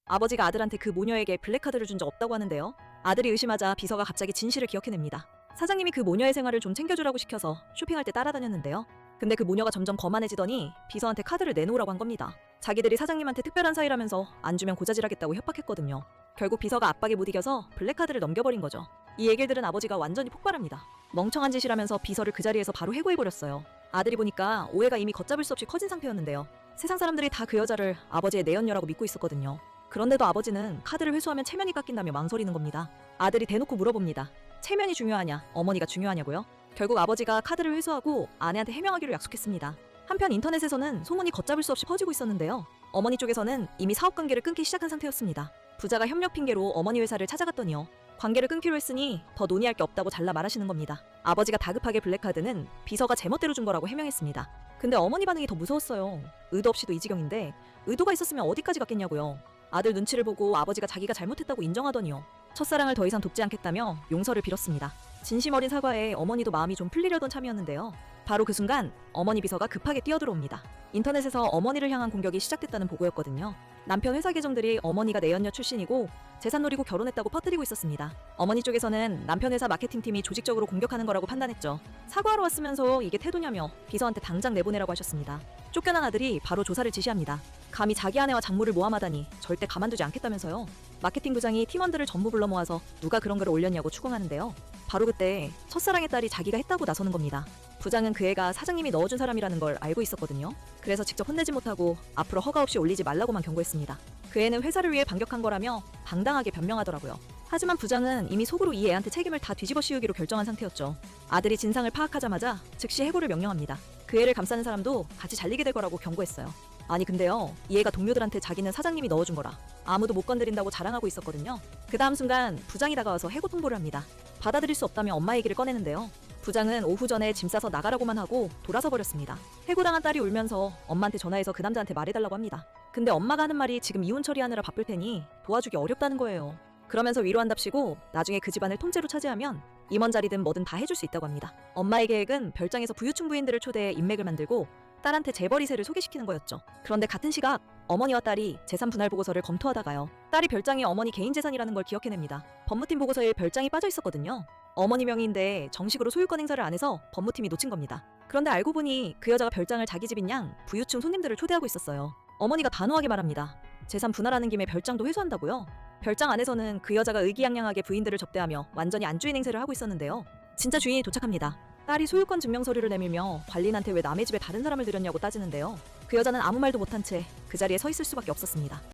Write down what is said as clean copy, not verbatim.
아버지가 아들한테 그 모녀에게 블랙카드를 준 적 없다고 하는데요. 아들이 의심하자 비서가 갑자기 진실을 기억해냅니다. 사장님이 그 모녀의 생활을 좀 챙겨주라고 시켜서 쇼핑할 때 따라다녔는데요. 근데 그 모녀가 점점 거만해지더니 비서한테 카드를 내놓으라고 한 겁니다. 자기들이 사장님한테 특별한 사이라면서 안 주면 고자질하겠다고 협박했거든요. 결국 비서가 압박에 못 이겨서 블랙카드를 넘겨버린 거죠. 이 얘기를 들은 아버지가 완전히 폭발합니다. 멍청한 짓이라면서 비서를 그 자리에서 바로 해고해버렸어요. 아들이 보니까 오해가 이미 걷잡을 수 없이 커진 상태였는데요. 세상 사람들이 다 그 여자를 아버지의 내연녀라고 믿고 있었거든요. 그런데도 아버지는 카드를 회수하면 체면이 깎인다며 망설이는 겁니다. 아들이 대놓고 물어봅니다. 체면이 중요하냐, 어머니가 중요하냐고요? 결국 아버지가 카드를 회수하고 아내한테 해명하기로 약속했습니다. 한편 인터넷에서는 소문이 걷잡을 수 없이 퍼지고 있었는데요. 어머니 쪽에서는 이미 사업관계를 끊기 시작한 상태였습니다. 부자가 협력 핑계로 어머니 회사를 찾아갔더니요. 관계를 끊기로 했으니 더 논의할 게 없다고 잘라 말하시는 겁니다. 아버지가 다급하게 블랙카드는 비서가 제멋대로 준 거라고 해명했습니다. 근데 어머니 반응이 더 무서웠어요. 의도 없이도 이 지경인데 의도가 있었으면 어디까지 갔겠냐고요. 아들 눈치를 보고 아버지가 자기가 잘못했다고 인정하더니요. 첫사랑을 더 이상 돕지 않겠다며 용서를 빌었습니다. 진심 어린 사과에 어머니도 마음이 좀 풀리려던 참이었는데요. 바로 그 순간 어머니 비서가 급하게 뛰어들어옵니다. 인터넷에서 어머니를 향한 공격이 시작됐다는 보고였거든요. 남편 회사 계정들이 어머니가 내연녀 출신이고 재산 노리고 결혼했다고 퍼뜨리고 있었습니다. 어머니 쪽에서는 남편 회사 마케팅팀이 조직적으로 공격하는 거라고 판단했죠. 사과하러 왔으면서 이게 태도냐며 비서한테 당장 내보내라고 하셨습니다. 쫓겨난 아들이 바로 조사를 지시합니다. 감히 자기 아내와 장모를 모함하다니 절대 가만두지 않겠다면서요. 마케팅 부장이 팀원들을 전부 불러 모아서 누가 그런 글을 올렸냐고 추궁하는데요. 바로 그때 첫사랑의 딸이 자기가 했다고 나서는 겁니다. 부장은 그 애가 사장님이 넣어준 사람이라는 걸 알고 있었거든요. 그래서 직접 혼내지 못하고 앞으로 허가 없이 올리지 말라고만 경고했습니다. 그 애는 회사를 위해 반격한 거라며 당당하게 변명하더라고요. 하지만 부장은 이미 속으로 이 애한테 책임을 다 뒤집어 씌우기로 결정한 상태였죠. 아들이 진상을 파악하자마자 즉시 해고를 명령합니다. 그 애를 감싸는 사람도 같이 잘리게 될 거라고 경고했어요. 아니 근데요, 이 애가 동료들한테 자기는 사장님이 넣어준 거라 아무도 못 건드린다고 자랑하고 있었거든요. 그 다음 순간 부장이 다가와서 해고 통보를 합니다. 받아들일 수 없다며 엄마 얘기를 꺼내는데요. 부장은 오후 전에 짐 싸서 나가라고만 하고 돌아서 버렸습니다. 해고당한 딸이 울면서 엄마한테 전화해서 그 남자한테 말해달라고 합니다. 근데 엄마가 하는 말이 지금 이혼 처리하느라 바쁠 테니 도와주기 어렵다는 거예요. 그러면서 위로한답시고 나중에 그 집안을 통째로 차지하면 임원 자리든 뭐든 다 해줄 수 있다고 합니다. 엄마의 계획은 별장에서 부유층 부인들을 초대해 인맥을 만들고 딸한테 재벌 2세를 소개시키는 거였죠. 그런데 같은 시각 어머니와 딸이 재산 분할 보고서를 검토하다가요. 딸이 별장이 어머니 개인 재산이라는 걸 기억해냅니다. 법무팀 보고서에 별장이 빠져 있었거든요. 어머니 명의인데 정식으로 소유권 행사를 안 해서 법무팀이 놓친 겁니다. 그런데 알고 보니 그 여자가 별장을 자기 집인 양 부유층 손님들을 초대하고 있었어요. 어머니가 단호하게 말합니다. 재산 분할하는 김에 별장도 회수한다고요? 별장 안에서는 그 여자가 의기양양하게 부인들을 접대하며 완전히 안주인 행세를 하고 있었는데요. 진짜 주인이 도착합니다. 딸이 소유권 증명 서류를 내밀며 관리인한테 왜 남의 집에 다른 사람을 들였냐고 따지는데요. 그 여자는 아무 말도 못한 채 그 자리에 서 있을 수밖에 없었습니다.